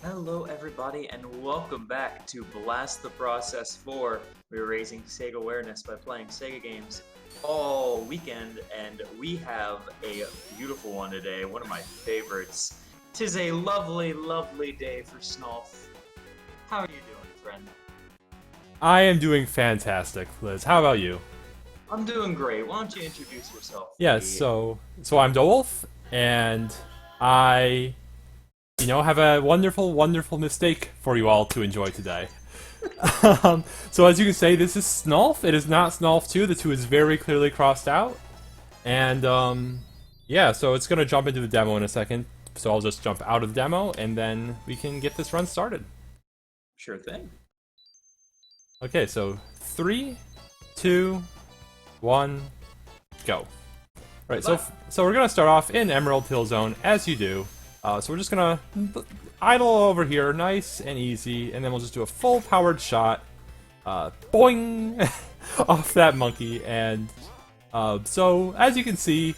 Hello, everybody, and welcome back to Blast the Process 4. We're raising Sega awareness by playing Sega games all weekend, and we have a beautiful one today, one of my favorites. Tis a lovely, lovely day for SNOLF. How are you doing, friend? I am doing fantastic, Liz. How about you? I'm doing great. Why don't you introduce yourself for Yes, the... so I'm Dowolf, and I, have a wonderful, wonderful mistake for you all to enjoy today. So as you can say, this is SNOLF. It is not SNOLF 2. The 2 is very clearly crossed out. And, yeah, so it's going to jump into the demo in a second. So I'll just jump out of the demo, and then we can get this run started. Sure thing. Okay, so 3, 2, 1, go. Right, so we're gonna start off in Emerald Hill Zone as you do. So we're just gonna idle over here, nice and easy, and then we'll just do a full powered shot, boing, off that monkey. And so as you can see,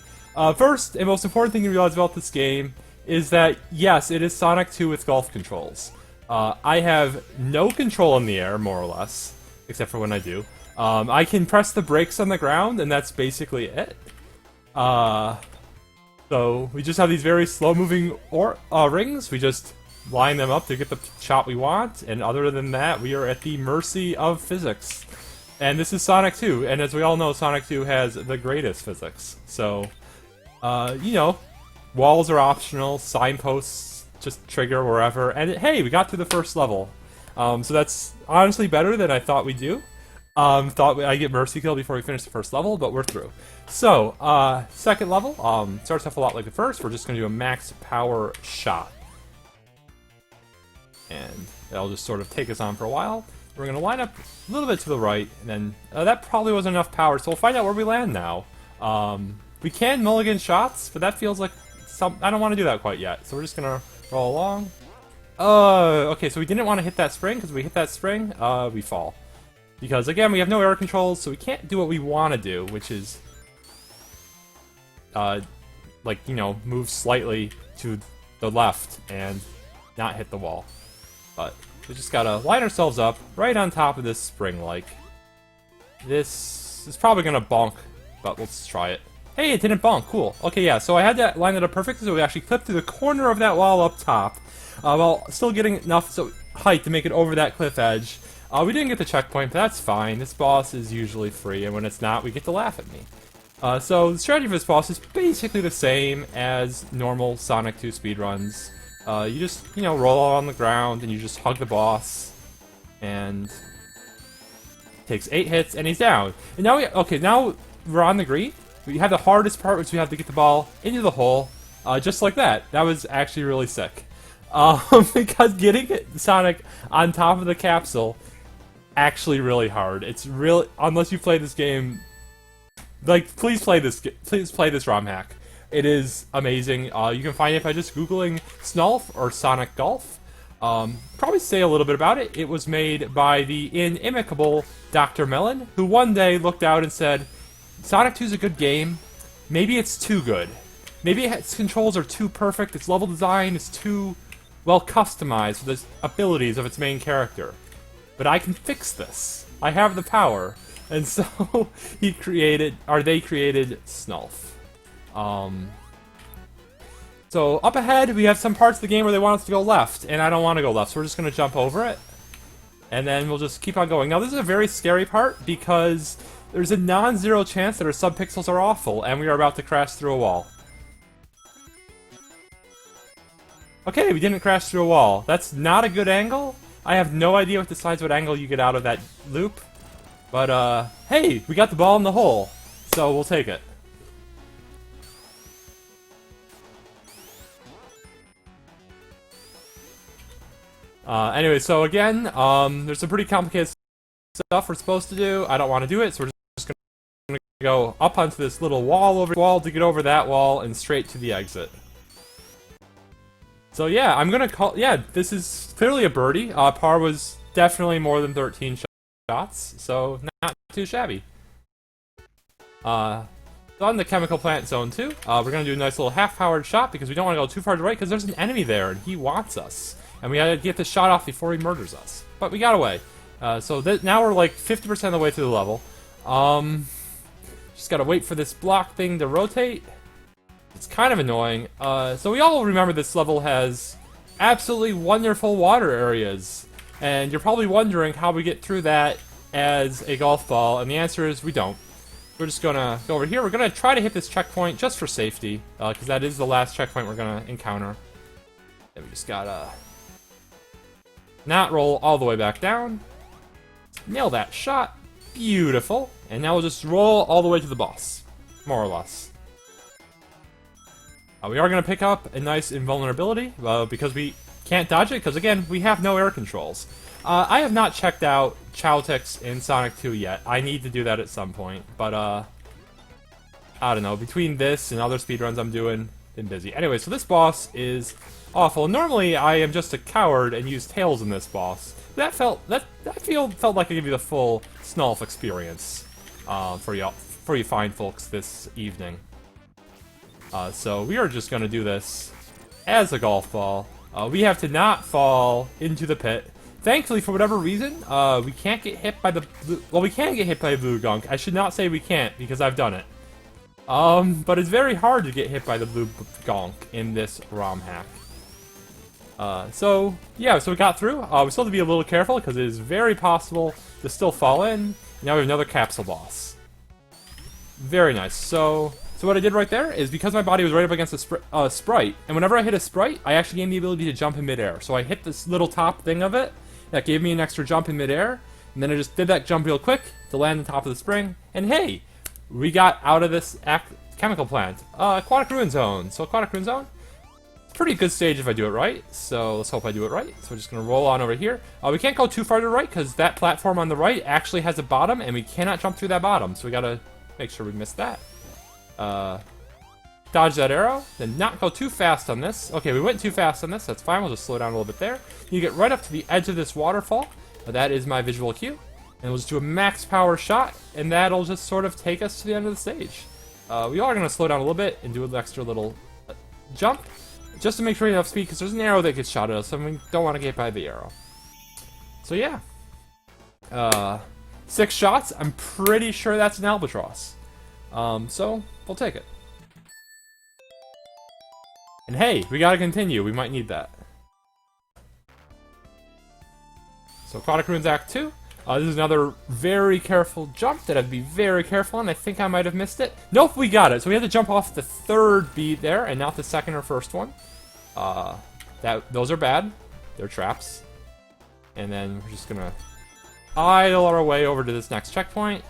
first and most important thing you realize about this game is that yes, it is Sonic 2 with golf controls. I have no control in the air, more or less, except for when I do. I can press the brakes on the ground, and that's basically it. So we just have these very slow-moving rings. We just line them up to get the shot we want, and other than that, we are at the mercy of physics. And this is Sonic 2, and as we all know, Sonic 2 has the greatest physics. So, walls are optional, signposts just trigger wherever, and hey, we got to the first level. So that's honestly better than I thought we'd do. Thought I'd get Mercy Kill before we finish the first level, but we're through. So, second level, starts off a lot like the first. We're just going to do a max power shot. And that'll just sort of take us on for a while. We're going to line up a little bit to the right, and then that probably wasn't enough power, so we'll find out where we land now. We can mulligan shots, but that feels like I don't want to do that quite yet, so we're just going to roll along. Okay, so we didn't want to hit that spring, because we hit that spring, we fall. Because, again, we have no air controls, so we can't do what we want to do, which is, move slightly to the left and not hit the wall. But we just gotta line ourselves up right on top of this spring, like. This is probably gonna bonk, but let's try it. Hey, it didn't bonk, cool. Okay, yeah, so I had that line it up perfectly, so we actually clipped through the corner of that wall up top, while still getting enough height to make it over that cliff edge. We didn't get the checkpoint, but that's fine. This boss is usually free, and when it's not, we get to laugh at me. So the strategy for this boss is basically the same as normal Sonic 2 speedruns. You just, roll on the ground, and you just hug the boss, and takes 8 hits, and he's down. And now now we're on the green. We have the hardest part, which we have to get the ball into the hole, just like that. That was actually really sick. Because getting Sonic on top of the capsule actually really hard. It's really, unless you play this game, please play this ROM hack. It is amazing. You can find it by just googling SNOLF or Sonic Golf. Probably say a little bit about it. It was made by the inimicable Dr. Melon, who one day looked out and said, Sonic 2 is a good game. Maybe it's too good. Maybe its controls are too perfect, its level design is too well customized for the abilities of its main character. But I can fix this. I have the power. And so they created SNOLF. So up ahead, we have some parts of the game where they want us to go left, and I don't want to go left, so we're just going to jump over it. And then we'll just keep on going. Now this is a very scary part, because there's a non-zero chance that our subpixels are awful, and we are about to crash through a wall. Okay, we didn't crash through a wall. That's not a good angle. I have no idea what decides what angle you get out of that loop. But, hey, we got the ball in the hole, so we'll take it. Anyway, so again, there's some pretty complicated stuff we're supposed to do. I don't want to do it, so we're just gonna go up onto this little wall to get over that wall and straight to the exit. So yeah, I'm gonna this is clearly a birdie. Par was definitely more than 13 shots, so not too shabby. On the chemical plant zone 2, we're gonna do a nice little half-powered shot because we don't want to go too far to the right because there's an enemy there and he wants us. and we gotta get this shot off before he murders us. But we got away. So now we're like 50% of the way through the level. Just gotta wait for this block thing to rotate. It's kind of annoying. So we all remember this level has absolutely wonderful water areas. And you're probably wondering how we get through that as a golf ball, and the answer is we don't. We're just gonna go over here. We're gonna try to hit this checkpoint just for safety, because that is the last checkpoint we're gonna encounter. Then we just gotta not roll all the way back down. Nail that shot. Beautiful. And now we'll just roll all the way to the boss, more or less. We are gonna pick up a nice invulnerability, because we can't dodge it, because again, we have no air controls. I have not checked out Chowtix in Sonic 2 yet. I need to do that at some point, but I don't know, between this and other speedruns I'm doing, been busy. Anyway, so this boss is awful. Normally I am just a coward and use Tails in this boss. That felt like I give you the full SNOLF experience for you fine folks this evening. So we are just gonna do this as a golf ball. We have to not fall into the pit. Thankfully, for whatever reason, we can't get hit by the blue... Well, we can get hit by the blue gunk. I should not say we can't, because I've done it. But it's very hard to get hit by the blue gunk in this ROM hack. So we got through. We still have to be a little careful, because it is very possible to still fall in. Now we have another capsule boss. Very nice. So what I did right there is, because my body was right up against a sprite, and whenever I hit a sprite, I actually gained the ability to jump in midair. So I hit this little top thing of it, that gave me an extra jump in midair, and then I just did that jump real quick to land on top of the spring, and hey, we got out of this chemical plant. Aquatic Ruin Zone. So Aquatic Ruin Zone, pretty good stage if I do it right, so let's hope I do it right. So we're just going to roll on over here. We can't go too far to the right, because that platform on the right actually has a bottom, and we cannot jump through that bottom, so we got to make sure we miss that. Dodge that arrow, then not go too fast on this. Okay, we went too fast on this, that's fine, we'll just slow down a little bit there. You get right up to the edge of this waterfall, that is my visual cue, and we'll just do a max power shot, and that'll just sort of take us to the end of the stage. We are going to slow down a little bit and do an extra little jump, just to make sure we have enough speed, because there's an arrow that gets shot at us, and we don't want to get by the arrow. So yeah. 6 shots, I'm pretty sure that's an albatross. So, we'll take it. And hey, we gotta continue, we might need that. So Aquatic Ruins Act 2. This is another very careful jump that I'd be very careful on. I think I might have missed it. Nope, we got it. So we had to jump off the 3rd bead there, and not the 2nd or 1st one. Those are bad. They're traps. And then we're just gonna idle our way over to this next checkpoint.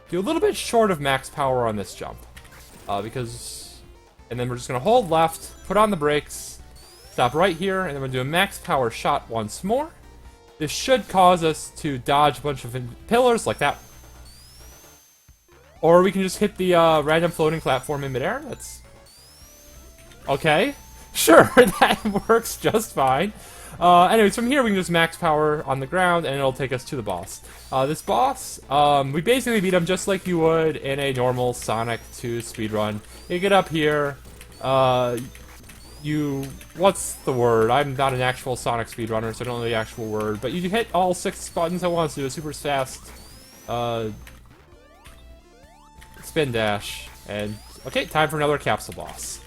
Do a little bit short of max power on this jump. And then we're just gonna hold left, put on the brakes, stop right here, and then we're gonna do a max power shot once more. This should cause us to dodge a bunch of pillars like that. Or we can just hit the random floating platform in midair. That's okay. Sure, that works just fine. Anyways, from here we can just max power on the ground, and it'll take us to the boss. This boss, we basically beat him just like you would in a normal Sonic 2 speedrun. You get up here, what's the word? I'm not an actual Sonic speedrunner, so I don't know the actual word, but you hit all 6 buttons at once to do a super fast, spin dash, and, okay, time for another capsule boss.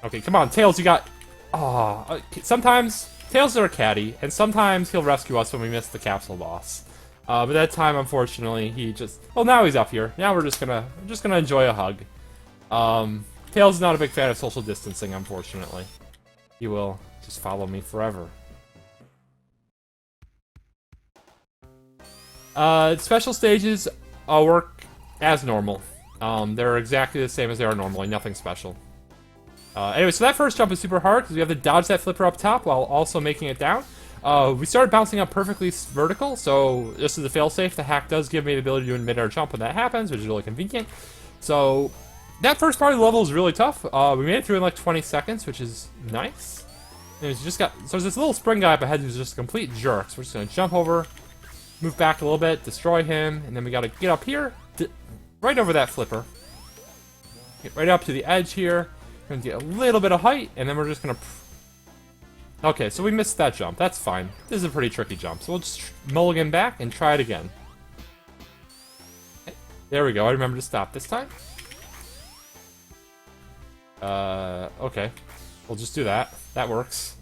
Okay, come on, Tails, you got... Aw, sometimes Tails are catty, and sometimes he'll rescue us when we miss the capsule boss. But that time, unfortunately, he just... Well, now he's up here. Now we're just gonna enjoy a hug. Tails is not a big fan of social distancing, unfortunately. He will just follow me forever. Special stages work as normal. They're exactly the same as they are normally, nothing special. Anyway, so that first jump is super hard because we have to dodge that flipper up top while also making it down. We started bouncing up perfectly vertical, so just as a failsafe, the hack does give me the ability to do a mid-air jump when that happens, which is really convenient. So that first part of the level is really tough. We made it through in like 20 seconds, which is nice. And so there's this little spring guy up ahead who's just a complete jerk. So we're just gonna jump over, move back a little bit, destroy him, and then we gotta get up here, right over that flipper. Get right up to the edge here. We're Gonna get a little bit of height, and then we're just gonna... Okay, so we missed that jump. That's fine. This is a pretty tricky jump, so we'll just mulligan back and try it again. Okay, there we go. I remember to stop this time. Okay. We'll just do that. That works.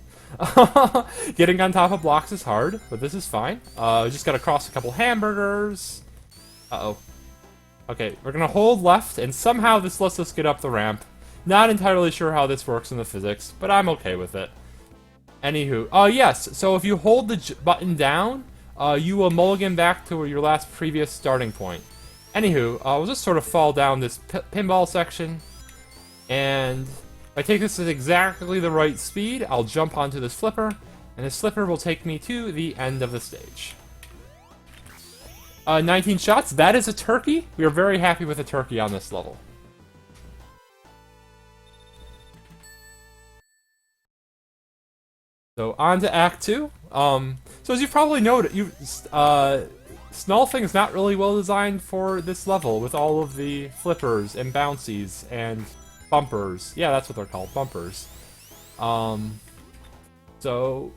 Getting on top of blocks is hard, but this is fine. Just gotta cross a couple hamburgers. Uh-oh. Okay, we're gonna hold left, and somehow this lets us get up the ramp. Not entirely sure how this works in the physics, but I'm okay with it. Anywho, yes, so if you hold the button down, you will mulligan back to your last previous starting point. Anywho, we'll just sort of fall down this pinball section, and if I take this at exactly the right speed, I'll jump onto this flipper, and this flipper will take me to the end of the stage. 19 shots, that is a turkey. We are very happy with a turkey on this level. So on to Act 2. So as you've probably noted, SNOLFing is not really well designed for this level with all of the flippers and bouncies and bumpers. Yeah, that's what they're called, bumpers. So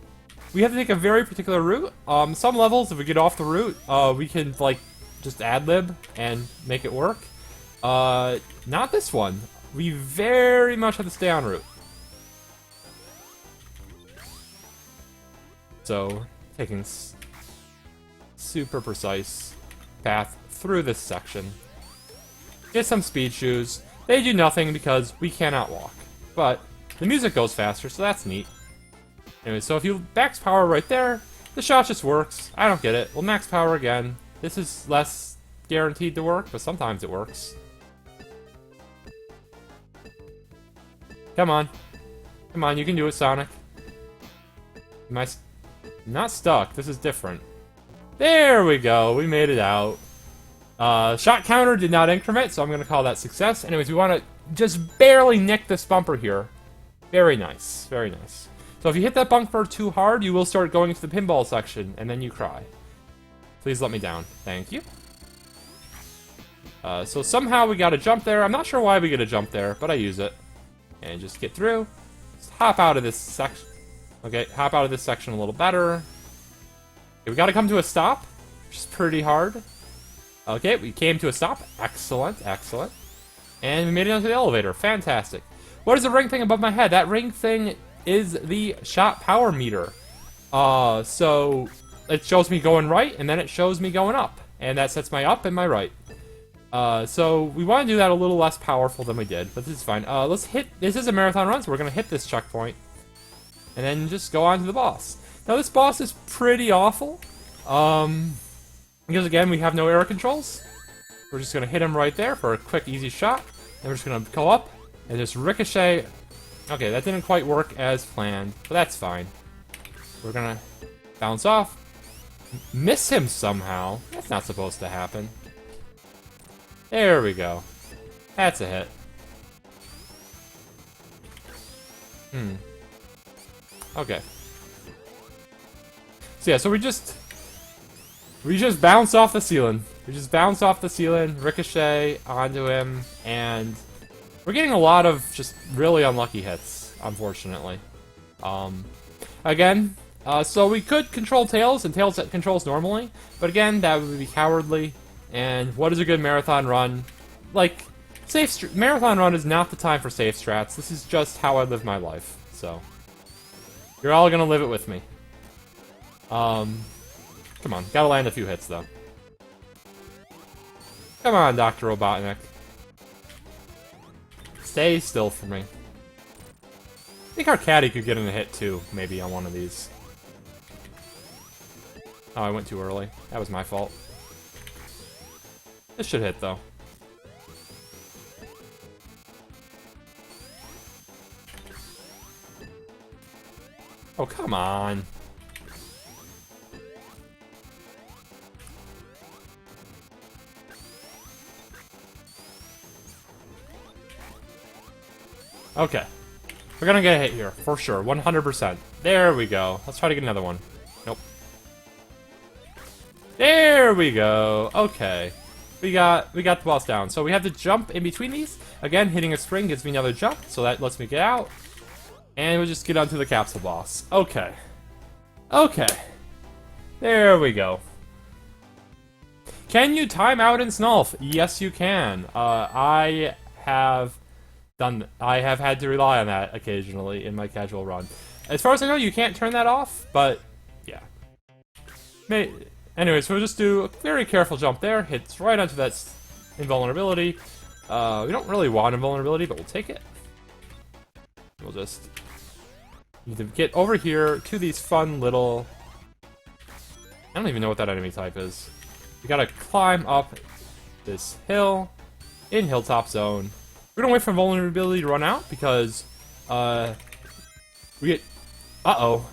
we have to take a very particular route. Some levels, if we get off the route, we can like just ad-lib and make it work. Not this one. We very much have to stay en route. So, taking super precise path through this section. Get some speed shoes. They do nothing because we cannot walk. But the music goes faster, so that's neat. Anyway, so if you max power right there, the shot just works. I don't get it. We'll max power again. This is less guaranteed to work, but sometimes it works. Come on. Come on, you can do it, Sonic. Am I not stuck? This is different. There we go. We made it out. Shot counter did not increment, so I'm going to call that success. Anyways, we want to just barely nick this bumper here. Very nice. Very nice. So if you hit that bumper too hard, you will start going into the pinball section, and then you cry. Please let me down. Thank you. So somehow we got to jump there. I'm not sure why we get a jump there, but I use it. And just get through. Just hop out of this section. Okay, hop out of this section a little better. Okay, we gotta come to a stop, which is pretty hard. Okay, we came to a stop. Excellent, excellent. And we made it onto the elevator. Fantastic. What is the ring thing above my head? That ring thing is the shot power meter. So it shows me going right, and then it shows me going up. And that sets my up and my right. So we want to do that a little less powerful than we did, but this is fine. Let's hit, this is a marathon run, so we're gonna hit this checkpoint. And then just go on to the boss. Now this boss is pretty awful. Because again, we have no air controls. We're just gonna hit him right there for a quick, easy shot. And we're just gonna go up and just ricochet. Okay, that didn't quite work as planned, but that's fine. We're gonna bounce off. Miss him somehow. That's not supposed to happen. There we go. That's a hit. Okay. So yeah, so we just bounce off the ceiling. We just bounce off the ceiling, ricochet onto him, and we're getting a lot of just really unlucky hits, unfortunately. Again, so we could control Tails, and Tails controls normally, but again, that would be cowardly. And what is a good marathon run? Like, marathon run is not the time for safe strats. This is just how I live my life, so. You're all gonna live it with me. Come on, gotta land a few hits, though. Come on, Dr. Robotnik. Stay still for me. I think our caddy could get in a hit, too, maybe, on one of these. Oh, I went too early. That was my fault. This should hit, though. Oh, come on. Okay. We're gonna get a hit here, for sure. 100%. There we go. Let's try to get another one. Nope. There we go. Okay. we got the boss down. So we have to jump in between these. Again, hitting a spring gives me another jump, so that lets me get out. And we'll just get onto the capsule boss. Okay. Okay. There we go. Can you time out in SNOLF? Yes, you can. I have had to rely on that occasionally in my casual run. As far as I know, you can't turn that off, but yeah. Anyway, so we'll just do a very careful jump there. Hits right onto that invulnerability. We don't really want invulnerability, but we'll take it. We'll just need to get over here to these fun little... I don't even know what that enemy type is. We gotta climb up this hill in Hilltop Zone. We're gonna wait for vulnerability to run out because we get... Uh-oh.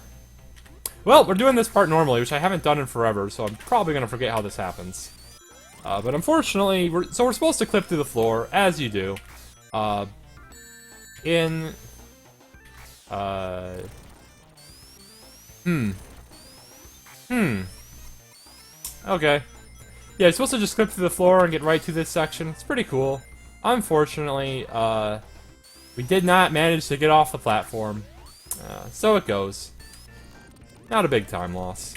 Well, we're doing this part normally, which I haven't done in forever, so I'm probably gonna forget how this happens. But unfortunately, we're supposed to clip through the floor, as you do. Okay. Yeah, you're supposed to just clip through the floor and get right to this section. It's pretty cool. Unfortunately, we did not manage to get off the platform. So it goes. Not a big time loss.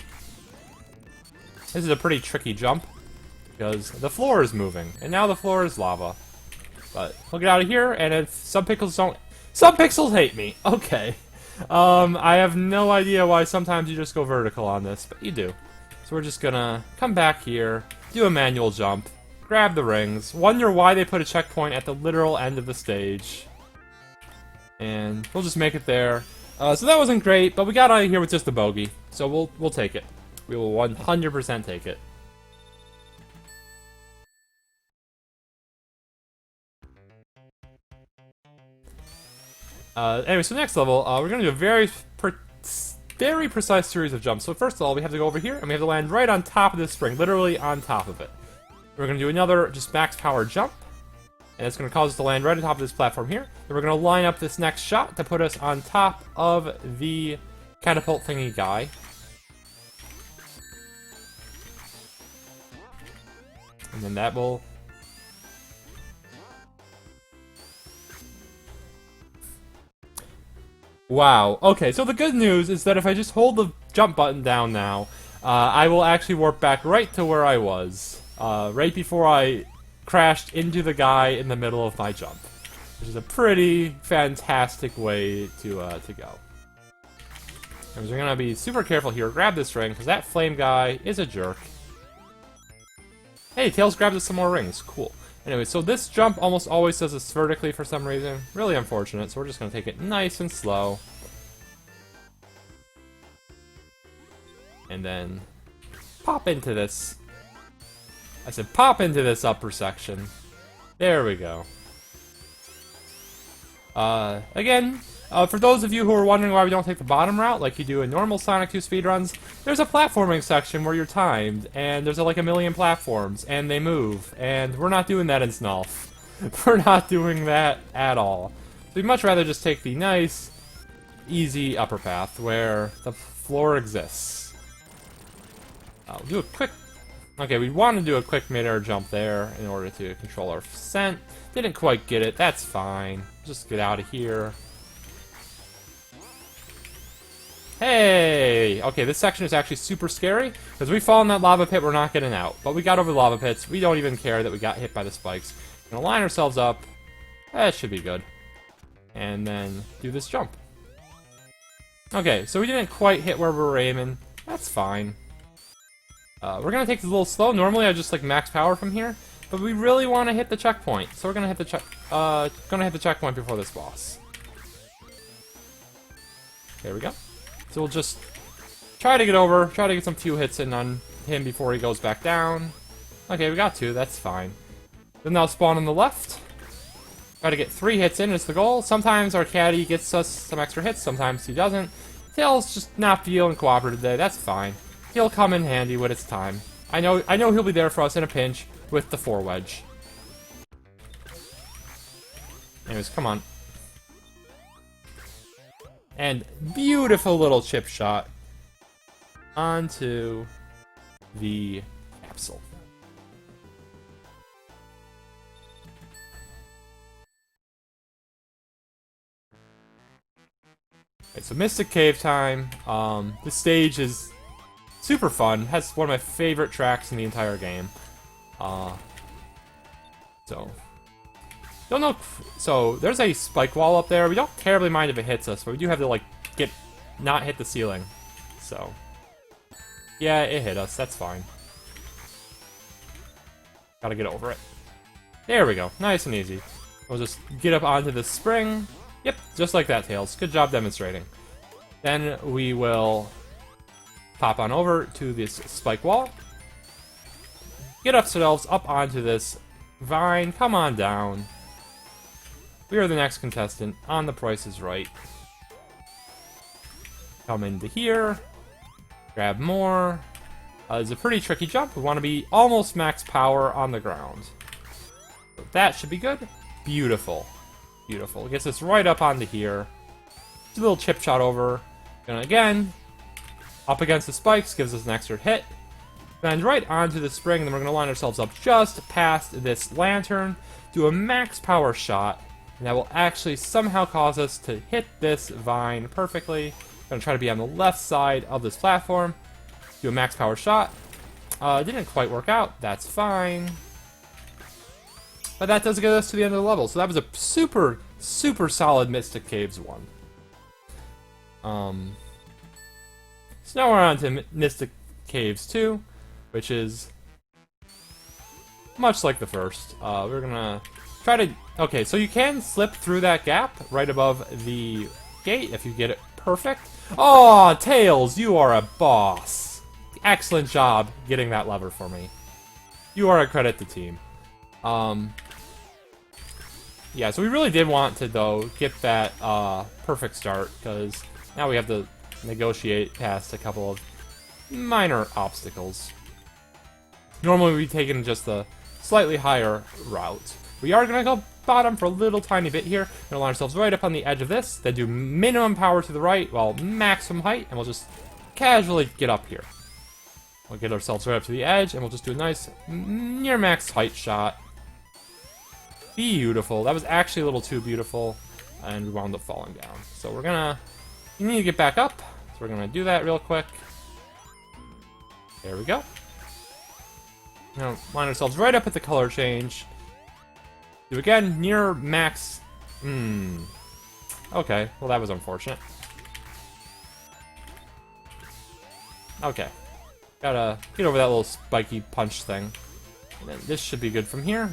This is a pretty tricky jump, because the floor is moving, and now the floor is lava. But we'll get out of here, and if some pixels don't... Some pixels hate me! Okay. I have no idea why sometimes you just go vertical on this, but you do. So we're just gonna come back here, do a manual jump, grab the rings, wonder why they put a checkpoint at the literal end of the stage. And we'll just make it there. So that wasn't great, but we got out of here with just a bogey. So we'll take it. We will 100% take it. Anyway, so next level, we're gonna do a very precise series of jumps. So first of all, we have to go over here, and we have to land right on top of this spring, literally on top of it. We're gonna do another just max power jump, and it's gonna cause us to land right on top of this platform here. Then we're gonna line up this next shot to put us on top of the catapult thingy guy. And then that will... Wow. Okay, so the good news is that if I just hold the jump button down now, I will actually warp back right to where I was, right before I crashed into the guy in the middle of my jump, which is a pretty fantastic way to go. And we're gonna be super careful here. Grab this ring, because that flame guy is a jerk. Hey, Tails grabbed us some more rings. Cool. Anyway, so this jump almost always does this vertically for some reason. Really unfortunate, so we're just gonna take it nice and slow. And then pop into this. I said pop into this upper section. There we go. Again, for those of you who are wondering why we don't take the bottom route like you do in normal Sonic 2 speedruns, there's a platforming section where you're timed, and there's like a million platforms, and they move, and we're not doing that in SNOLF. We're not doing that at all. So we'd much rather just take the nice, easy upper path where the floor exists. I'll do a quick... Okay, we want to do a quick mid-air jump there in order to control our descent. Didn't quite get it, that's fine. Just get out of here. Hey! Okay, this section is actually super scary, because we fall in that lava pit, we're not getting out. But we got over the lava pits, we don't even care that we got hit by the spikes. We're gonna line ourselves up. That should be good. And then do this jump. Okay, so we didn't quite hit where we were aiming. That's fine. We're gonna take this a little slow. Normally I just like max power from here, but we really want to hit the checkpoint. So we're gonna hit the checkpoint before this boss. There we go. So we'll just try to get over, try to get some few hits in on him before he goes back down. Okay, we got two, that's fine. Then they'll spawn on the left. Try to get 3 hits in is the goal. Sometimes our caddy gets us some extra hits, sometimes he doesn't. Tails just not feeling cooperative today, that's fine. He'll come in handy when it's time. I know he'll be there for us in a pinch with the 4 wedge. Anyways, come on. And beautiful little chip shot onto the capsule. Right, so Mystic Cave time. This stage is super fun. Has one of my favorite tracks in the entire game. So don't know. So there's a spike wall up there. We don't terribly mind if it hits us, but we do have to like not hit the ceiling. So yeah, it hit us. That's fine. Gotta get over it. There we go. Nice and easy. We'll just get up onto the spring. Yep, just like that, Tails. Good job demonstrating. Then we will pop on over to this spike wall. Get ourselves up onto this vine. Come on down. We are the next contestant on The Price is Right. Come into here. Grab more. It's a pretty tricky jump. We want to be almost max power on the ground. So that should be good. Beautiful. Beautiful. It gets us right up onto here. Just a little chip shot over. And again, up against the spikes, gives us an extra hit. Then right onto the spring, and then we're going to line ourselves up just past this lantern. Do a max power shot. And that will actually somehow cause us to hit this vine perfectly. I'm going to try to be on the left side of this platform. Do a max power shot. Didn't quite work out. That's fine. But that does get us to the end of the level. So that was a super, super solid Mystic Caves one. So now we're on to Mystic Caves 2, which is much like the first. We're gonna try to... Okay, so you can slip through that gap right above the gate if you get it perfect. Oh, Tails, you are a boss. Excellent job getting that lever for me. You are a credit to team. Yeah, so we really did want to, though, get that perfect start, because now we have to negotiate past a couple of minor obstacles. Normally we'd be taking just the slightly higher route. We are going to go bottom for a little tiny bit here. We're going to line ourselves right up on the edge of this, then do minimum power to the right while maximum height, and we'll just casually get up here. We'll get ourselves right up to the edge, and we'll just do a nice near max height shot. Beautiful. That was actually a little too beautiful, and we wound up falling down. So we're gonna... You need to get back up, so we're gonna do that real quick. There we go. Now, line ourselves right up at the color change. Do again, near max... Okay, well that was unfortunate. Okay. Gotta get over that little spiky punch thing. And then this should be good from here.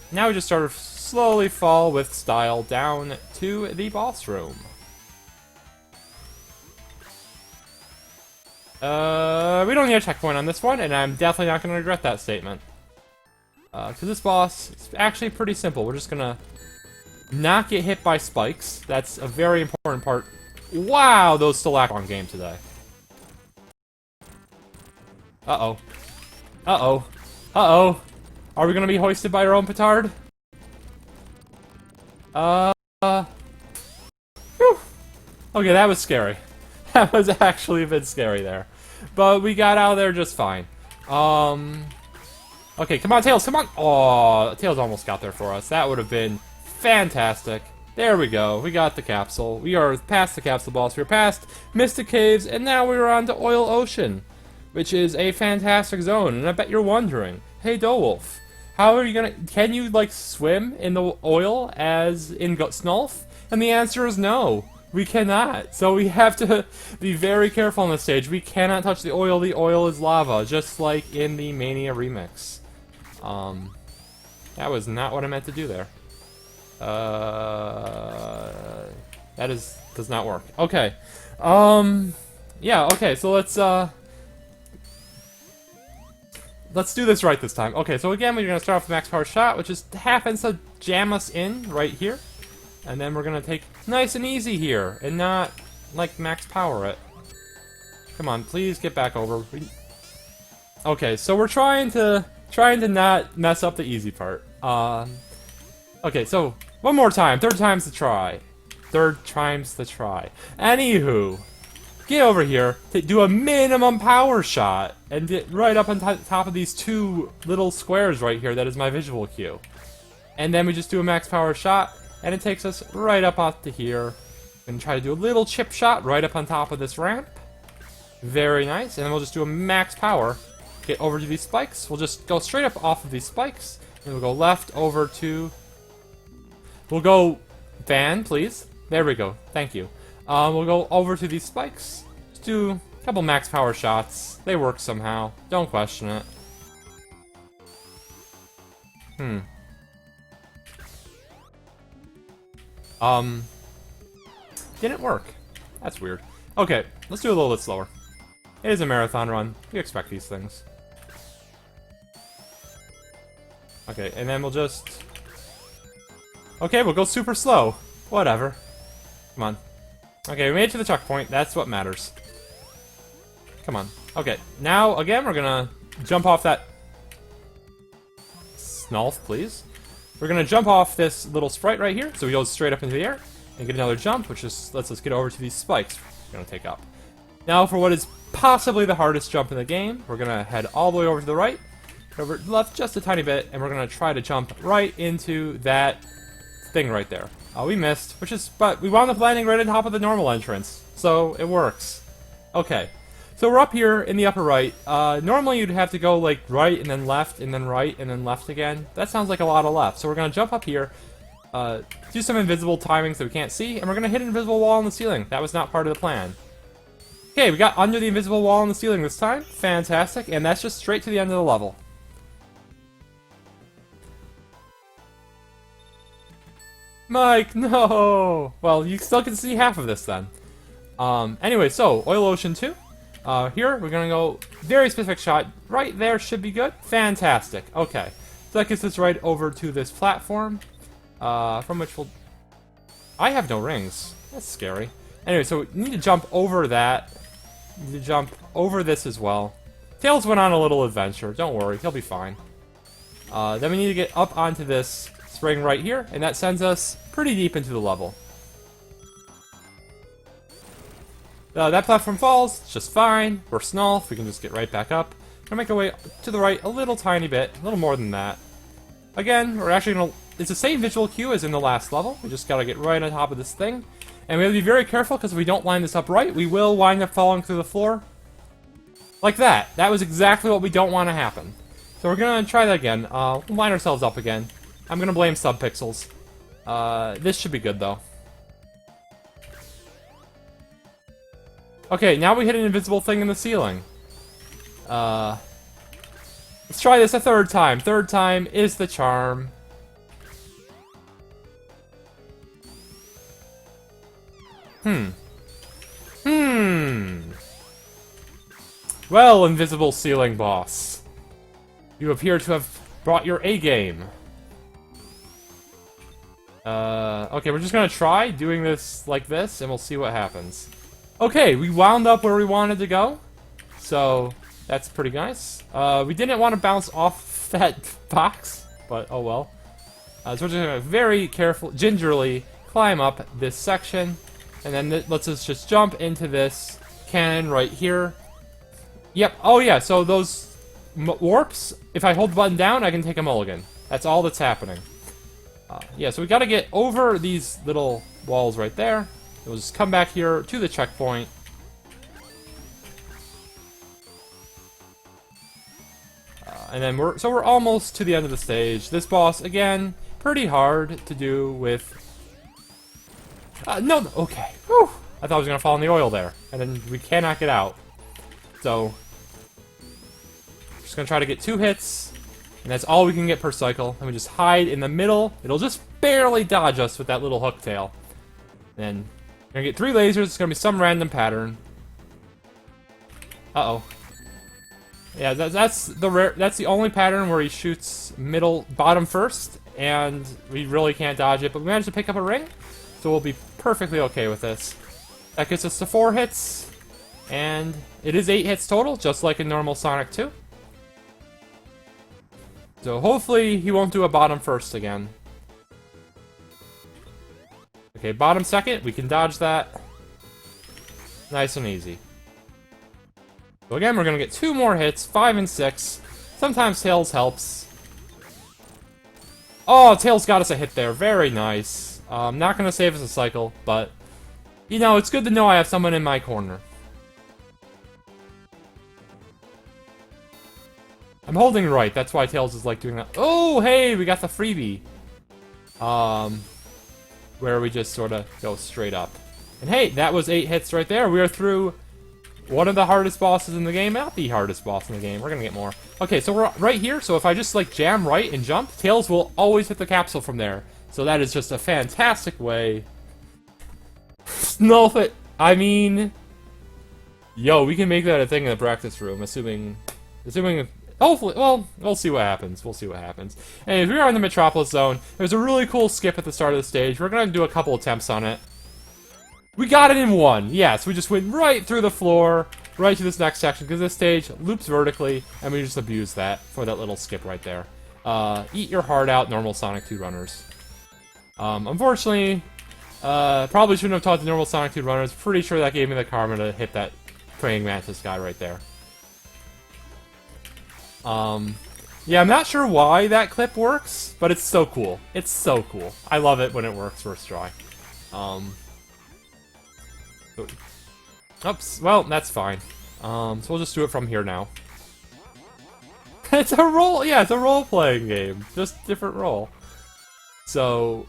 Now we just sort of slowly fall with style down to the boss room. We don't need a checkpoint on this one, and I'm definitely not going to regret that statement. Because this boss is actually pretty simple. We're just going to not get hit by spikes. That's a very important part. Wow, those still act on game today. Uh-oh. Uh-oh. Uh-oh. Are we gonna be hoisted by our own petard? Whew. Okay, that was scary. That was actually a bit scary there. But we got out of there just fine. Okay, come on, Tails, come on! Oh, Tails almost got there for us. That would have been fantastic. There we go. We got the capsule. We are past the capsule boss. We're past Mystic Caves, and now we're on to Oil Ocean, which is a fantastic zone. And I bet you're wondering, hey, Dowolf, how are you gonna... Can you, like, swim in the oil as in SNOLF? And the answer is no. We cannot. So we have to be very careful on this stage. We cannot touch the oil. The oil is lava, just like in the Mania remix. That was not what I meant to do there. That does not work. Okay. Yeah, okay, so let's do this right this time. Okay, so again, we're going to start off with max power shot, which just happens to jam us in right here. And then we're going to take nice and easy here, and not, like, max power it. Come on, please get back over. Okay, so we're trying to not mess up the easy part. Okay, so one more time. Third time's the try. Third time's the try. Anywho, get over here to do a minimum power shot and get right up on top of these two little squares right here. That is my visual cue. And then we just do a max power shot, and it takes us right up off to here. And try to do a little chip shot right up on top of this ramp. Very nice. And then we'll just do a max power. Get over to these spikes. We'll just go straight up off of these spikes. And we'll go left over to... We'll go... Van, please. There we go. Thank you. We'll go over to these spikes. Just do a couple max power shots. They work somehow. Don't question it. Didn't work. That's weird. Okay, let's do a little bit slower. It is a marathon run. We expect these things. Okay, and then we'll just... Okay, we'll go super slow. Whatever. Come on. Okay, we made it to the checkpoint. That's what matters. Come on. Okay, now, again, we're gonna jump off that... SNOLF, please. We're gonna jump off this little sprite right here, so we go straight up into the air, and get another jump, which just lets us get over to these spikes we're gonna take up. Now, for what is possibly the hardest jump in the game, we're gonna head all the way over to the right, over left just a tiny bit, and we're gonna try to jump right into that thing right there. We missed, but we wound up landing right on top of the normal entrance, so it works. Okay, so we're up here in the upper right. Normally you'd have to go like right and then left and then right and then left again. That sounds like a lot of left, so we're gonna jump up here, do some invisible timings that we can't see, and we're gonna hit an invisible wall in the ceiling. That was not part of the plan. Okay, we got under the invisible wall in the ceiling this time. Fantastic, and that's just straight to the end of the level. Mike, no! Well, you still can see half of this then. Anyway, so, Oil Ocean 2. Here, we're gonna go very specific shot. Right there should be good. Fantastic. Okay. So that gets us right over to this platform. From which we'll... I have no rings. That's scary. Anyway, so we need to jump over that. We need to jump over this as well. Tails went on a little adventure. Don't worry, he'll be fine. Then we need to get up onto this spring right here, and that sends us pretty deep into the level. That platform falls, it's just fine. We're SNOLF, we can just get right back up. Gonna make our way to the right a little tiny bit, a little more than that. Again, we're actually gonna... It's the same visual cue as in the last level. We just gotta get right on top of this thing. And we have to be very careful, because if we don't line this up right, we will wind up falling through the floor. Like that. That was exactly what we don't want to happen. So we're gonna try that again. We'll line ourselves up again. I'm gonna blame subpixels. This should be good, though. Okay, now we hit an invisible thing in the ceiling. Let's try this a third time. Third time is the charm. Well, invisible ceiling boss. You appear to have brought your A-game. Okay, we're just gonna try doing this like this, and we'll see what happens. Okay, we wound up where we wanted to go. So, that's pretty nice. We didn't want to bounce off that box, but oh well. So we're just gonna very careful, gingerly climb up this section, and then it lets us just jump into this cannon right here. Yep, oh yeah, so those warps, if I hold the button down, I can take a mulligan. That's all that's happening. Yeah, so we gotta get over these little walls right there. We'll just come back here to the checkpoint. And then we're almost to the end of the stage. This boss, again, pretty hard to do with... no, okay. Whew. I thought I was gonna fall in the oil there. And then we cannot get out. So... just gonna try to get 2 hits. And that's all we can get per cycle. And we just hide in the middle. It'll just barely dodge us with that little hook tail. And we're gonna get 3 lasers. It's gonna be some random pattern. Uh-oh. Yeah, that's the only pattern where he shoots bottom first, and we really can't dodge it. But we managed to pick up a ring, so we'll be perfectly okay with this. That gets us to 4 hits, and it is 8 hits total, just like in normal Sonic 2. So hopefully he won't do a bottom first again. Okay, bottom second, we can dodge that. Nice and easy. So again, we're gonna get 2 more hits, 5 and 6. Sometimes Tails helps. Oh, Tails got us a hit there. Very nice. Not gonna save us a cycle, but You know, it's good to know I have someone in my corner. I'm holding right, that's why Tails is like doing that. Oh, hey, we got the freebie. Where we just sort of go straight up. And hey, that was 8 hits right there. We are through one of the hardest bosses in the game, not the hardest boss in the game. We're gonna get more. Okay, so we're right here, so if I just like jam right and jump, Tails will always hit the capsule from there. So that is just a fantastic way. SNOLF it! I mean... Yo, we can make that a thing in the practice room, assuming... Hopefully, well, we'll see what happens. We'll see what happens. Anyways, we are in the Metropolis Zone. There's a really cool skip at the start of the stage. We're gonna do a couple attempts on it. We got it in one! Yes, we just went right through the floor, right to this next section, because this stage loops vertically, and we just abuse that for that little skip right there. Eat your heart out, normal Sonic 2 runners. Unfortunately, probably shouldn't have taught the normal Sonic 2 runners. Pretty sure that gave me the karma to hit that praying mantis guy right there. Yeah, I'm not sure why that clip works, but it's so cool. It's so cool. I love it when it works first try. Oops, well, that's fine. So we'll just do it from here now. It's a role, yeah, it's a role-playing game. Just different role. So,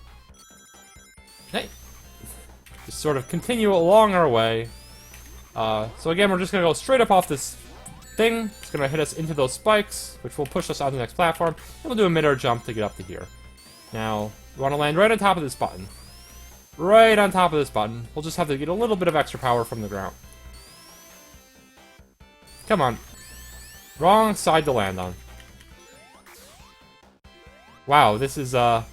hey, just sort of continue along our way. So again, we're just gonna go straight up off this thing. It's gonna hit us into those spikes, which will push us on the next platform. And we'll do a mid-air jump to get up to here. Now, we want to land right on top of this button. Right on top of this button. We'll just have to get a little bit of extra power from the ground. Come on. Wrong side to land on. Wow, this is not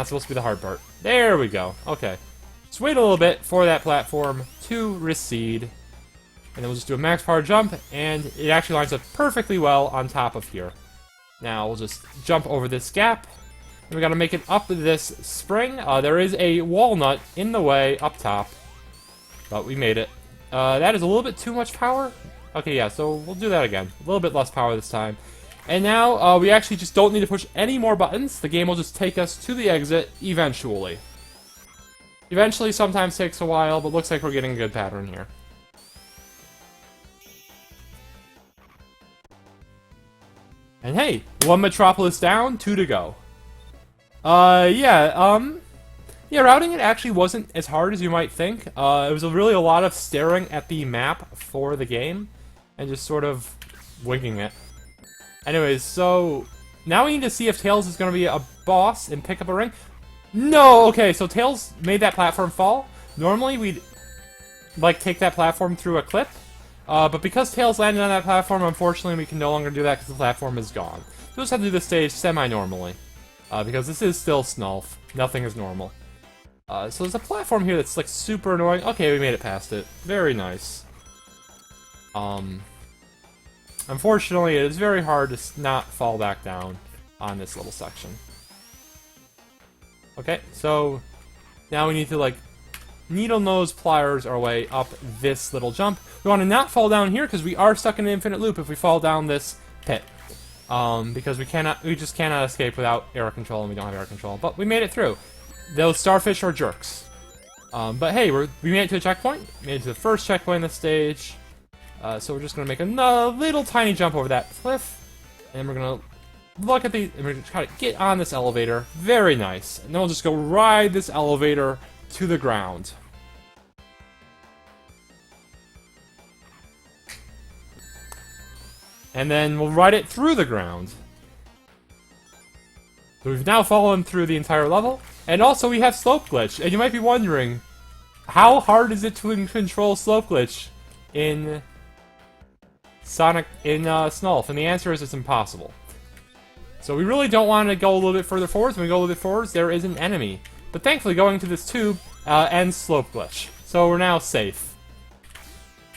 supposed to be the hard part. There we go. Okay. Just wait a little bit for that platform to recede. And then we'll just do a max power jump, and it actually lines up perfectly well on top of here. Now we'll just jump over this gap, and we gotta make it up this spring. There is a walnut in the way up top, but we made it. That is a little bit too much power. Okay, yeah, so we'll do that again. A little bit less power this time. And now we actually just don't need to push any more buttons. The game will just take us to the exit eventually. Eventually sometimes takes a while, but looks like we're getting a good pattern here. And hey, 1 Metropolis down, 2 to go. Yeah, routing it actually wasn't as hard as you might think. It was really a lot of staring at the map for the game, and just sort of winging it. Anyways, so now we need to see if Tails is going to be a boss and pick up a ring. No! Okay, so Tails made that platform fall. Normally we'd, like, take that platform through a clip. But because Tails landed on that platform, unfortunately we can no longer do that because the platform is gone. So we'll just have to do this stage semi-normally. Because this is still SNOLF. Nothing is normal. So there's a platform here that's like super annoying. Okay, we made it past it. Very nice. Unfortunately, it is very hard to not fall back down on this little section. Okay, so now we need to like needle nose pliers our way up this little jump. We want to not fall down here because we are stuck in an infinite loop if we fall down this pit. Because we just cannot escape without air control, and we don't have air control. But we made it through. Those starfish are jerks. But hey, we made it to a checkpoint. Made it to the first checkpoint in the stage. So we're just gonna make another little tiny jump over that cliff, and we're gonna look at the, and we're gonna try to get on this elevator. Very nice. And then we'll just go ride this elevator to the ground. And then we'll ride it through the ground. So we've now fallen through the entire level, and also we have slope glitch. And you might be wondering, how hard is it to control slope glitch in SNOLF? And the answer is it's impossible. So we really don't want to go a little bit further forwards. When we go a little bit forwards, there is an enemy. But thankfully, going to this tube ends slope glitch. So we're now safe.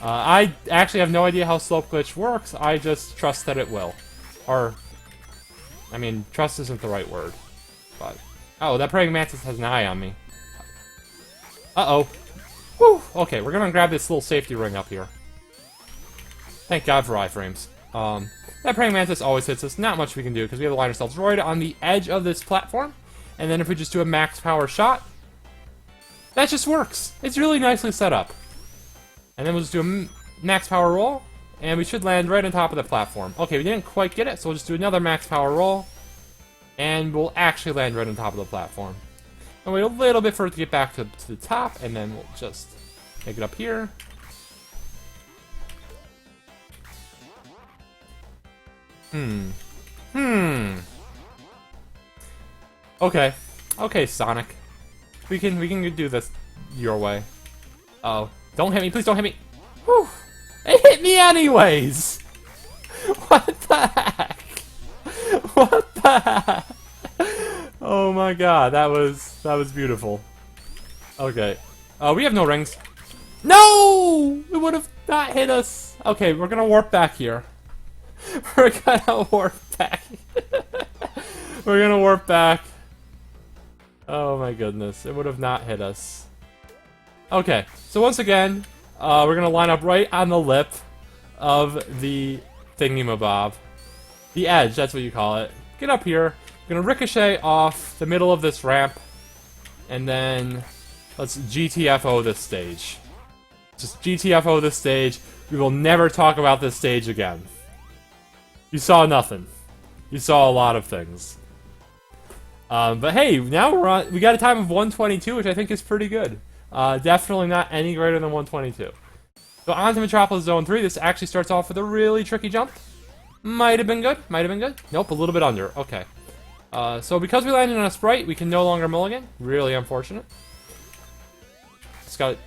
I actually have no idea how slope glitch works. I just trust that it will. Or, I mean, trust isn't the right word. But, oh, that praying mantis has an eye on me. Uh-oh. Whew. Okay, we're gonna grab this little safety ring up here. Thank God for iframes. That praying mantis always hits us. Not much we can do, because we have to line ourselves right on the edge of this platform. And then if we just do a max power shot, That just works. It's really nicely set up. And then we'll just do a max power roll, and we should land right on top of the platform. Okay, we didn't quite get it, so we'll just do another max power roll, and we'll actually land right on top of the platform. And wait a little bit for it to get back to the top, and then we'll just make it up here. Okay, Sonic. We can do this your way. Oh, don't hit me! Please don't hit me! Whew! It hit me anyways. What the heck? What the heck? Oh my god, that was beautiful. Okay. We have no rings. No! It would have not hit us. Okay, we're gonna warp back here. We're gonna warp back. We're gonna warp back. Oh my goodness, it would have not hit us. Okay, so once again, we're gonna line up right on the lip of the thingamabob. The edge, that's what you call it. Get up here. We're gonna ricochet off the middle of this ramp, and then let's GTFO this stage. Just GTFO this stage. We will never talk about this stage again. You saw nothing. You saw a lot of things. But hey, now we got a time of 122, which I think is pretty good. Definitely not any greater than 122. So on to Metropolis Zone 3. This actually starts off with a really tricky jump. Might have been good. Might have been good. Nope, a little bit under. Okay. So because we landed on a sprite, we can no longer mulligan. Really unfortunate. Just gotta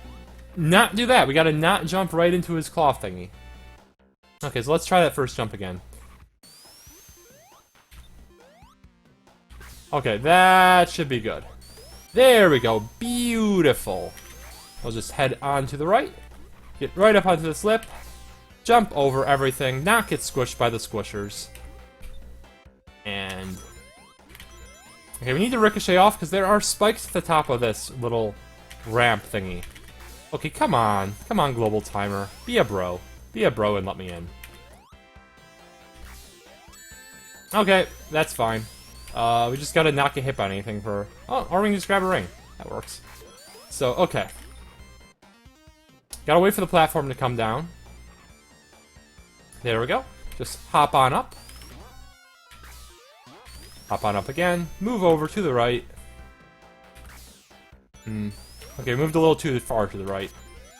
not do that. We gotta not jump right into his claw thingy. Okay, so let's try that first jump again. Okay, that should be good. There we go. Beautiful. We'll just head on to the right. Get right up onto this lip. Jump over everything. Not get squished by the squishers. And... okay, we need to ricochet off because there are spikes at the top of this little ramp thingy. Okay, come on. Come on, Global Timer. Be a bro. Be a bro and let me in. Okay, that's fine. We just gotta not get hit by anything for... oh, or we can just grab a ring. That works. So, okay. Gotta wait for the platform to come down. There we go. Just hop on up. Hop on up again. Move over to the right. Okay, moved a little too far to the right.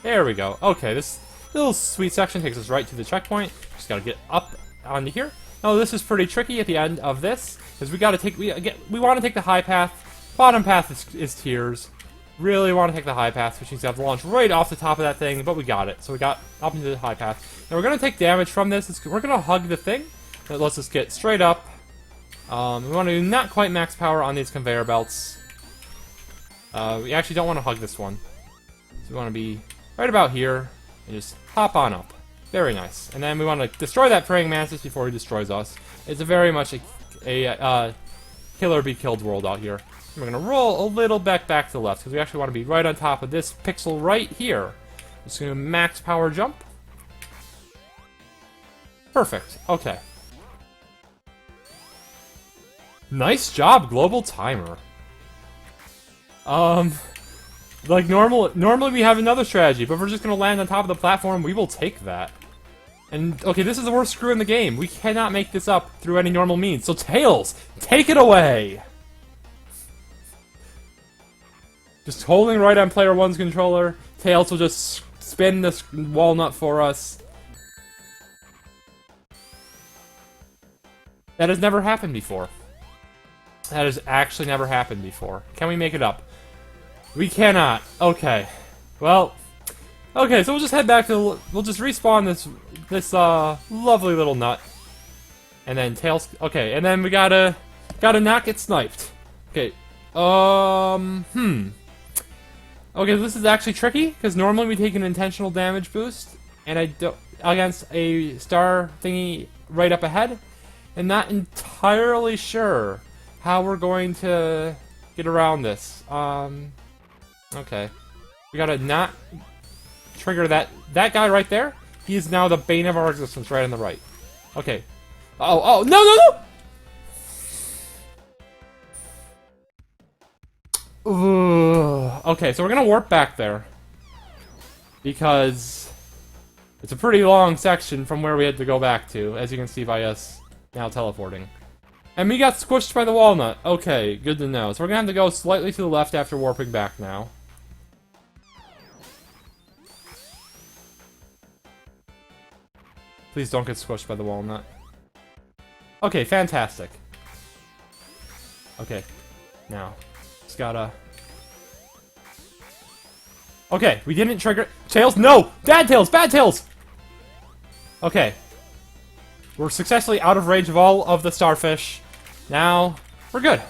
There we go. Okay, this little sweet section takes us right to the checkpoint. Just gotta get up onto here. Oh, this is pretty tricky at the end of this, because we gotta take, we want to take the high path. Bottom path is tears. Really want to take the high path, which means we have to launch right off the top of that thing, but we got it. So we got up into the high path. Now we're gonna take damage from this. We're gonna hug the thing. That lets us get straight up. We want to do not quite max power on these conveyor belts. We actually don't want to hug this one. So we want to be right about here and just hop on up. Very nice. And then we want to destroy that praying mantis before he destroys us. It's a very much a killer be killed world out here. And we're going to roll a little back to the left because we actually want to be right on top of this pixel right here. Just going to max power jump. Perfect. Okay. Nice job, Global Timer. Like normally we have another strategy, but we're just gonna land on top of the platform. We will take that. And okay, this is the worst screw in the game. We cannot make this up through any normal means. So Tails, take it away. Just holding right on player 1's controller. Tails will just spin this walnut for us. That has never happened before. That has actually never happened before. Can we make it up? We cannot. Okay. Well. Okay, so we'll just head back to... we'll just respawn this lovely little nut. And then Tails... okay, and then we gotta not get sniped. Okay. Okay, this is actually tricky, because normally we take an intentional damage boost, and I don't... against a star thingy right up ahead. And not entirely sure how we're going to get around this. Okay. We gotta not trigger that guy right there. He is now the bane of our existence right on the right. Okay. Oh, no! Ooh, Okay, so we're gonna warp back there. Because it's a pretty long section from where we had to go back to, as you can see by us now teleporting. And we got squished by the walnut. Okay, good to know. So we're gonna have to go slightly to the left after warping back now. Please don't get squished by the walnut. Okay, fantastic. Okay, now, just gotta... Okay, we didn't trigger... Tails? No! Bad Tails! Bad Tails! Okay. We're successfully out of range of all of the starfish. Now, we're good.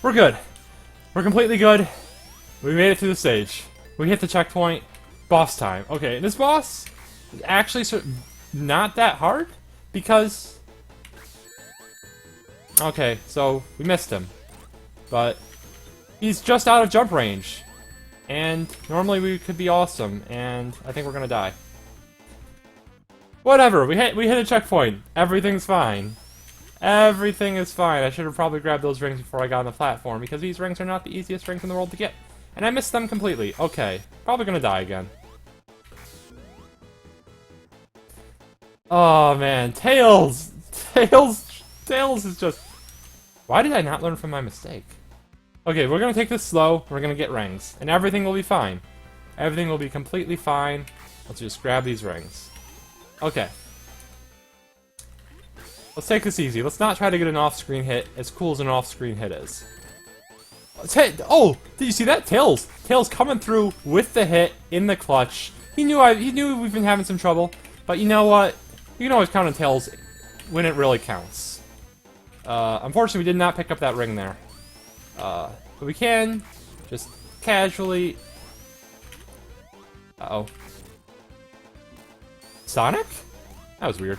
We're good. We're completely good. We made it through the stage. We hit the checkpoint. Boss time. Okay, this boss is actually not that hard, because... Okay, so we missed him. But he's just out of jump range. And normally we could be awesome, and I think we're gonna die. Whatever, we hit a checkpoint. Everything's fine. Everything is fine. I should have probably grabbed those rings before I got on the platform, because these rings are not the easiest rings in the world to get. And I missed them completely. Okay, probably gonna die again. Oh man, Tails! Tails is just... Why did I not learn from my mistake? Okay, we're gonna take this slow, we're gonna get rings, and everything will be fine. Everything will be completely fine. Let's just grab these rings. Okay. Let's take this easy. Let's not try to get an off-screen hit, as cool as an off-screen hit is. Oh! Did you see that? Tails! Tails coming through with the hit, in the clutch. He knew we've been having some trouble, but you know what? You can always count on Tails when it really counts. Unfortunately, we did not pick up that ring there. But we can just casually... Uh-oh. Sonic? That was weird.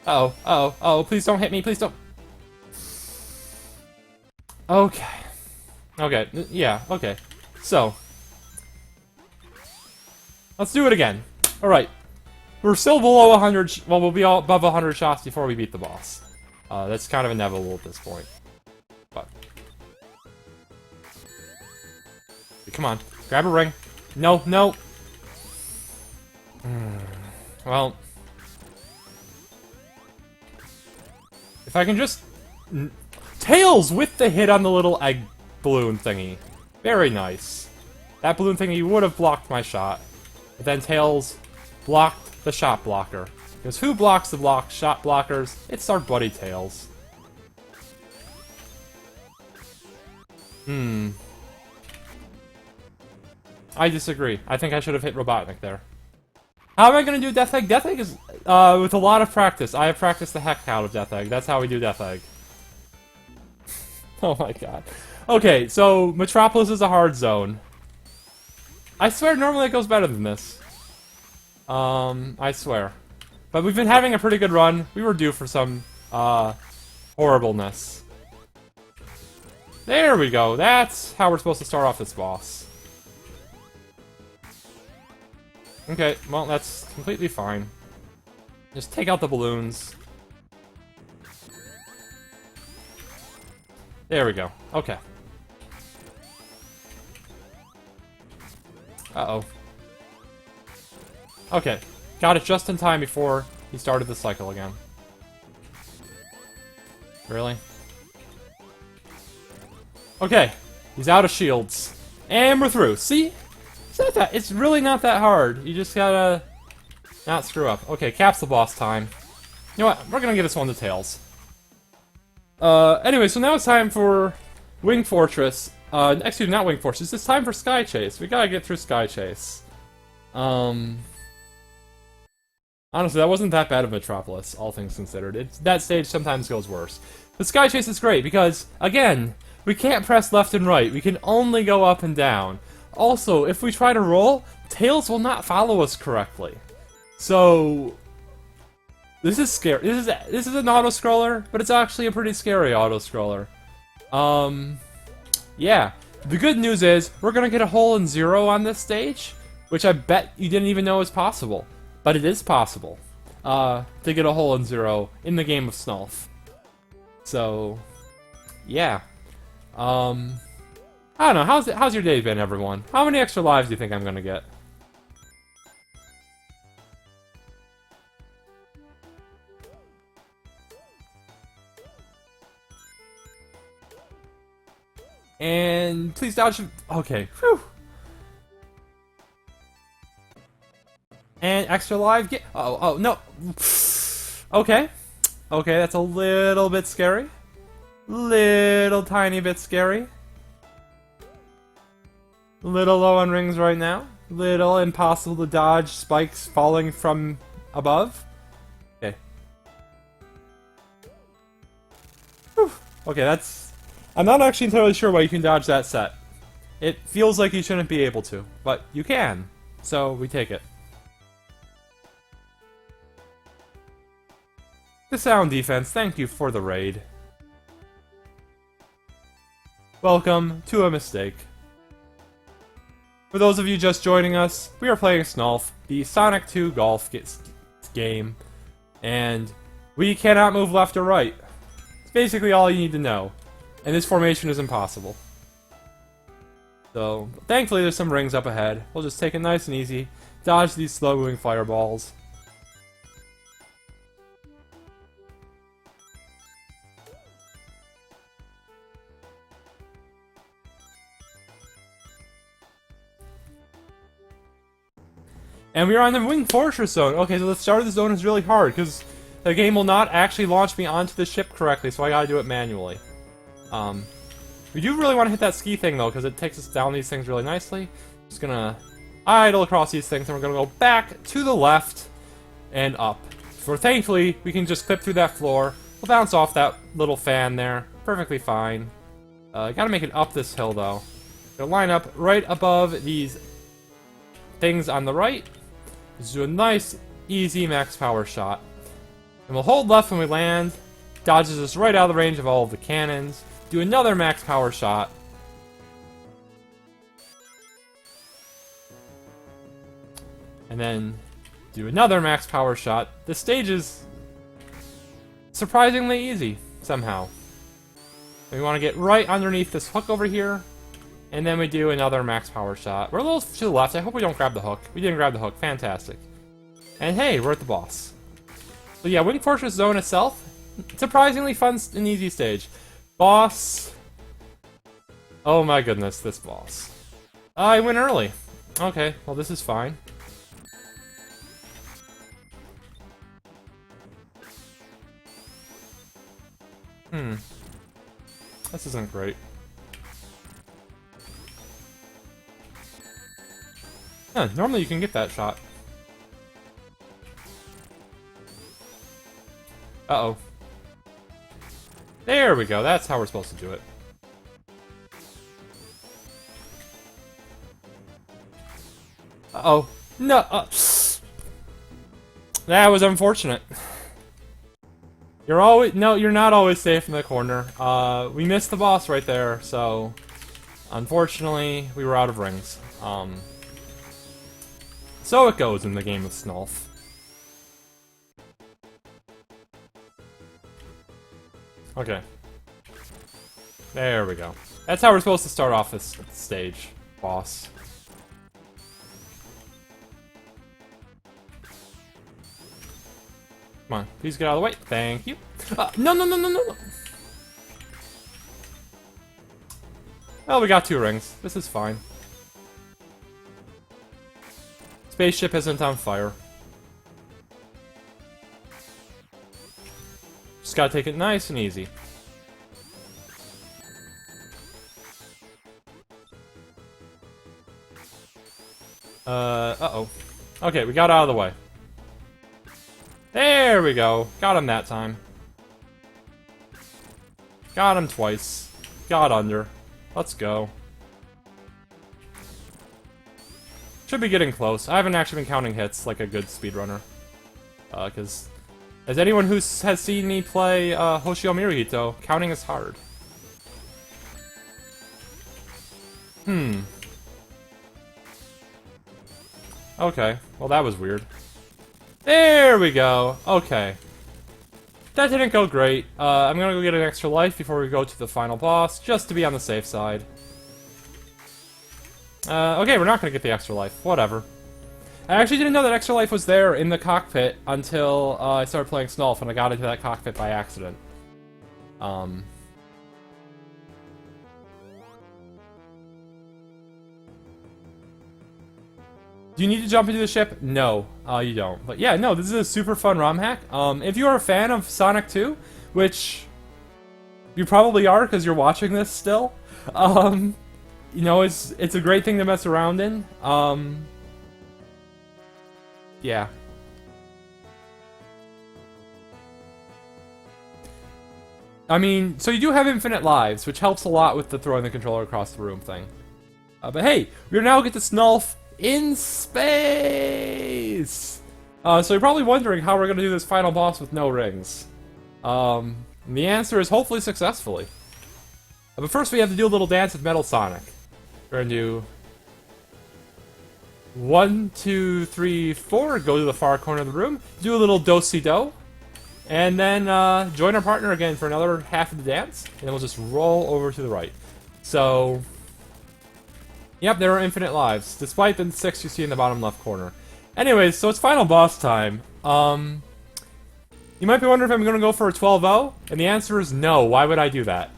Uh-oh, uh-oh, uh-oh, please don't hit me, please don't... Okay. Okay, yeah, okay. So. Let's do it again. Alright. We're still below 100, well, we'll be all above 100 shots before we beat the boss. That's kind of inevitable at this point. But. Come on, grab a ring. No, no. Well. If I can just... Tails with the hit on the little egg balloon thingy. Very nice. That balloon thingy would have blocked my shot. But then Tails blocked the shot blocker. Because who blocks the shot blockers? It's our buddy Tails. I disagree. I think I should have hit Robotnik there. How am I going to do Death Egg? Death Egg is, with a lot of practice. I have practiced the heck out of Death Egg. That's how we do Death Egg. Oh my god. Okay, so Metropolis is a hard zone. I swear normally it goes better than this. I swear. But we've been having a pretty good run. We were due for some, horribleness. There we go. That's how we're supposed to start off this boss. Okay, well, that's completely fine. Just take out the balloons. There we go. Okay. Uh-oh. Okay. Got it just in time before he started the cycle again. Really? Okay. He's out of shields. And we're through. See? It's really not that hard. You just gotta not screw up. Okay, capsule boss time. You know what? We're gonna give this one to Tails. Anyway, so now it's time for Wing Fortress. Excuse me, not Wing Fortress. It's time for Sky Chase. We gotta get through Sky Chase. Honestly, that wasn't that bad of Metropolis, all things considered. That stage sometimes goes worse. The Sky Chase is great because, again, we can't press left and right. We can only go up and down. Also, if we try to roll, Tails will not follow us correctly. So, this is scary. This is an auto-scroller, but it's actually a pretty scary auto-scroller. Yeah. The good news is, we're gonna get a hole in zero on this stage, which I bet you didn't even know was possible. But it is possible, to get a hole in zero in the game of SNOLF. So, yeah. I don't know, how's your day been, everyone? How many extra lives do you think I'm gonna get? And please dodge. Okay, whew. And extra live get. Oh no. Okay, okay, that's a little bit scary. Little tiny bit scary. Little low on rings right now. Little impossible to dodge spikes falling from above. Okay. Whew. Okay, that's... I'm not actually entirely sure why you can dodge that set. It feels like you shouldn't be able to, but you can. So, we take it. The sound defense, thank you for the raid. Welcome to a mistake. For those of you just joining us, we are playing SNOLF, the Sonic 2 golf game, and we cannot move left or right. It's basically all you need to know, and this formation is impossible. So, thankfully there's some rings up ahead. We'll just take it nice and easy, dodge these slow-moving fireballs. And we are on the Wing Fortress zone. Okay, so the start of the zone is really hard, because the game will not actually launch me onto the ship correctly, so I gotta do it manually. We do really want to hit that ski thing, though, because it takes us down these things really nicely. Just gonna idle across these things, and we're gonna go back to the left and up. So thankfully, we can just clip through that floor. We'll bounce off that little fan there. Perfectly fine. Gotta make it up this hill, though. Gonna line up right above these things on the right. Just do a nice, easy max power shot. And we'll hold left when we land. Dodges us right out of the range of all of the cannons. Do another max power shot. And then do another max power shot. This stage is surprisingly easy, somehow. We want to get right underneath this hook over here. And then we do another max power shot. We're a little to the left. I hope we don't grab the hook. We didn't grab the hook. Fantastic. And hey, we're at the boss. So yeah, Wing Fortress Zone itself, surprisingly fun and easy stage. Boss. Oh my goodness, this boss. I went early. Okay, well this is fine. This isn't great. Yeah, normally you can get that shot. Uh-oh. There we go, that's how we're supposed to do it. Uh-oh. No, that was unfortunate. You're not always safe in the corner. We missed the boss right there, so... Unfortunately, we were out of rings. So it goes in the game of SNOLF. Okay. There we go. That's how we're supposed to start off this stage, boss. Come on, please get out of the way. Thank you. No. Well, we got 2 rings. This is fine. Spaceship isn't on fire. Just gotta take it nice and easy. Uh-oh. Okay, we got out of the way. There we go. Got him that time. Got him twice. Got under. Let's go. Should be getting close. I haven't actually been counting hits like a good speedrunner. Because as anyone who has seen me play Hoshio Miruhito, counting is hard. Okay, well that was weird. There we go. Okay. That didn't go great. I'm gonna go get an extra life before we go to the final boss, just to be on the safe side. Okay, we're not gonna get the extra life. Whatever. I actually didn't know that extra life was there in the cockpit until I started playing SNOLF and I got into that cockpit by accident. Do you need to jump into the ship? No, you don't. But yeah, no, this is a super fun ROM hack. If you are a fan of Sonic 2, which you probably are because you're watching this still, you know, it's a great thing to mess around in. Yeah. I mean, so you do have infinite lives, which helps a lot with the throwing the controller across the room thing. But hey, we now get to SNOLF in space! So you're probably wondering how we're going to do this final boss with no rings. And the answer is hopefully successfully. But first we have to do a little dance with Metal Sonic. We're going to do 1, 2, 3, 4, go to the far corner of the room, do a little do-si-do, and then join our partner again for another half of the dance, and then we'll just roll over to the right. So, yep, there are infinite lives, despite the 6 you see in the bottom left corner. Anyways, so it's final boss time. You might be wondering if I'm going to go for a 12-0, and the answer is no. Why would I do that?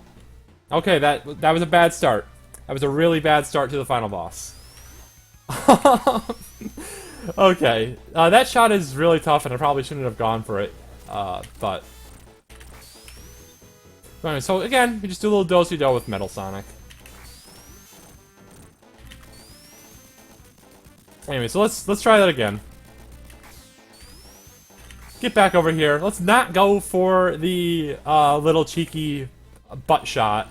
Okay, that was a bad start. That was a really bad start to the final boss. Okay, that shot is really tough, and I probably shouldn't have gone for it. But anyway, so again, we just do a little do-si-do with Metal Sonic. Anyway, so let's try that again. Get back over here. Let's not go for the little cheeky butt shot,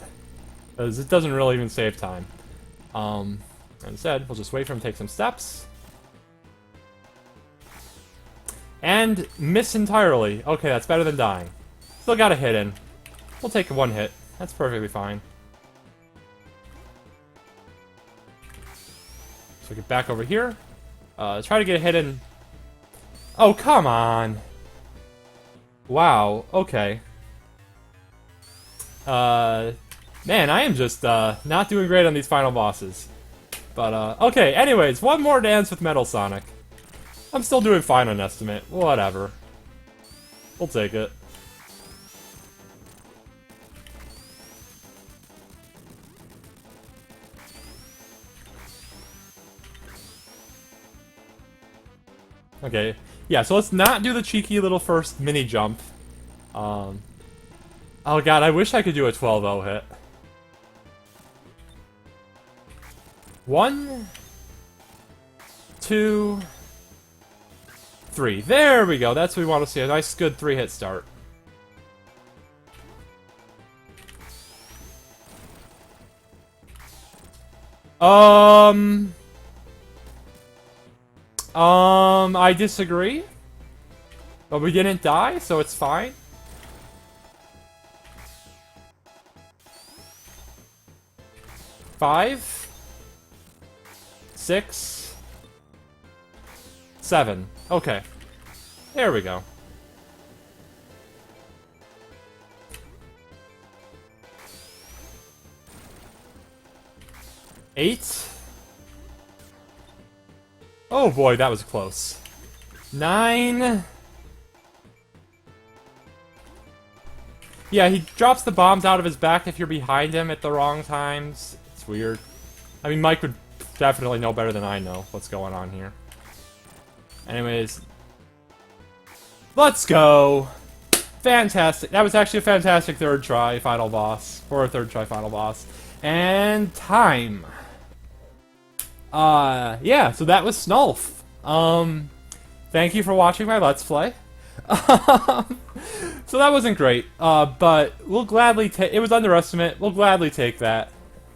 because it doesn't really even save time. Instead, we'll just wait for him to take some steps. And miss entirely. Okay, that's better than dying. Still got a hit in. We'll take one hit. That's perfectly fine. So get back over here. Try to get a hit in. Oh, come on. Wow, okay. Man, I am just not doing great on these final bosses. But, okay, anyways, one more dance with Metal Sonic. I'm still doing fine on estimate. Whatever. We'll take it. Okay, yeah, so let's not do the cheeky little first mini jump. Oh god, I wish I could do a 12-0 hit. 1, 2, 3. There we go. That's what we want to see. A nice, good 3-hit start. I disagree. But we didn't die, so it's fine. Five. 6, 7. Okay. There we go. Eight. Oh boy, that was close. 9. Yeah, he drops the bombs out of his back if you're behind him at the wrong times. It's weird. I mean, Mike would definitely know better than I know what's going on here. Anyways. Let's go! Fantastic. That was actually a fantastic third try final boss. Or a third try final boss. And time. Yeah, so that was SNOLF. Thank you for watching my Let's Play. So that wasn't great, but we'll gladly take. It was underestimate. We'll gladly take that,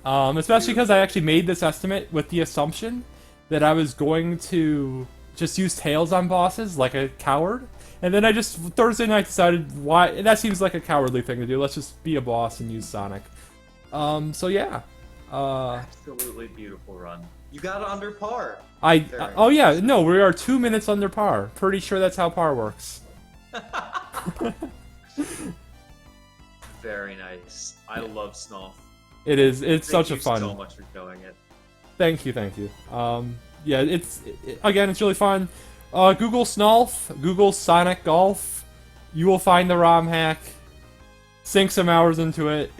especially because I actually made this estimate with the assumption that I was going to just use tails on bosses like a coward, and then I just Thursday night decided why that seems like a cowardly thing to do. Let's just be a boss and use Sonic. So yeah. Absolutely beautiful run. You got it under par. Oh yeah, no, we are 2 minutes under par. Pretty sure that's how par works. Very nice. I love SNOLF. It is. It's such a fun. Thank you so much for showing it. Thank you, thank you. Yeah, again, it's really fun. Google SNOLF, Google Sonic Golf. You will find the ROM hack. Sink some hours into it.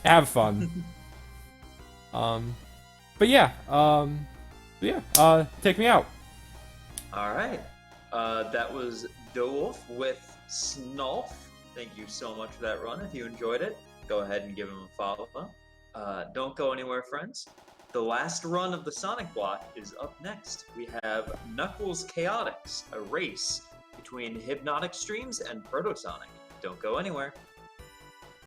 Have fun. But yeah, take me out. All right. That was Dowolf with SNOLF. Thank you so much for that run. If you enjoyed it, go ahead and give him a follow. Don't go anywhere, friends. The last run of the Sonic block is up next. We have Knuckles Chaotix, a race between Hypnotic Streams and Protosonic. Don't go anywhere.